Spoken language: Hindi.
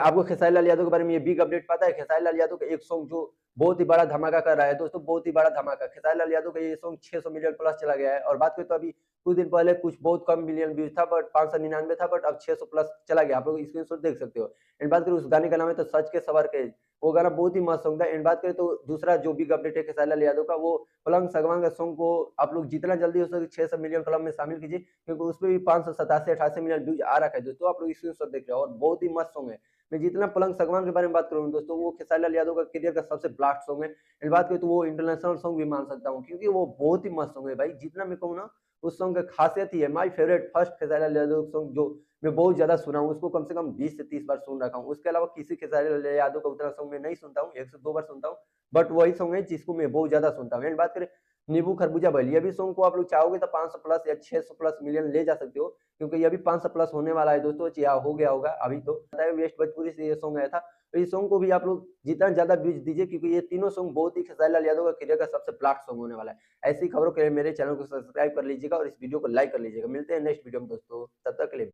आपको खेसारी लाल यादव के बारे में ये बिग अपडेट पता है? खेसारी लाल यादव का एक सॉन्ग जो बहुत ही बड़ा धमाका कर रहा है दोस्तों, बहुत ही बड़ा धमाका। खेसारी लाल यादव का ये सॉन्ग 600 मिलियन प्लस चला गया है और बात करें तो अभी कुछ दिन पहले कुछ बहुत कम मिलियन व्यूज़ था, बट 599 था, बट अब 600 प्लस चला गया। आप लोग स्क्रीनशॉट देख सकते हो। एंड बात करें उस गाने का नाम है तो सच के सवर के। वो गाना बहुत ही मस्त सॉन्ग था। एंड बात करें तो दूसरा जो बिग अपडेट है खेसारी लाल यादव का, वो पलंग सगवान का सॉन्ग को आप लोग जितना जल्दी हो सके 600 मिलियन क्लब में शामिल कीजिए, क्योंकि उसमें भी 587-88 मिलियन व्यूज आ रखा है दोस्तों। आप लोग स्क्रीनशॉट देख रहे हो और बहुत ही मस्त सॉन्ग है। मैं जितना पलंग सगवान के बारे में बात करूँ दोस्तों, वो खेसारी लाल यादव का करियर का सबसे ब्लास्ट सॉन्ग है। एंड बात करें तो वो इंटरनेशनल सॉन्ग भी मान सकता हूँ, क्योंकि वो बहुत ही मस्त सॉन्ग है भाई। जितना मैं कहूँ ना, उस सॉन्ग का खासियत ही है। My favourite first Khesari Lal Yadav song जो मैं बहुत ज्यादा सुना हूँ, उसको कम से कम 20 से 30 बार सुन रखा हूँ। उसके अलावा किसी खेसारी लाल यादव का उतना सॉन्ग मैं नहीं सुनता हूँ, 1 से 2 बार सुनता हूँ, बट वही सॉन्ग है जिसको मैं बहुत ज्यादा सुनता हूँ। एंड बात करें नींबू खरबूजा बैल, ये भी सॉन्ग को आप लोग चाहोगे तो 500 प्लस या 600 प्लस मिलियन ले जा सकते हो, क्योंकि ये भी 500 प्लस होने वाला है दोस्तों, या हो गया होगा अभी। तो पता है वेस्ट भोजपुरी से ये सॉन्ग आया था, तो इस सॉन्ग को भी आप लोग जितना ज्यादा व्यूज दीजिए, क्योंकि ये तीनों सॉन्ग बहुत ही खेसारी लाल यादव का करियर का सबसे ब्लास्ट सॉन्ग होने वाला है। ऐसी खबरों के लिए मेरे चैनल को सब्सक्राइब कर लीजिएगा और इस वीडियो को लाइक कर लीजिएगा। मिलते हैं नेक्स्ट वीडियो में दोस्तों, तब तक के लिए।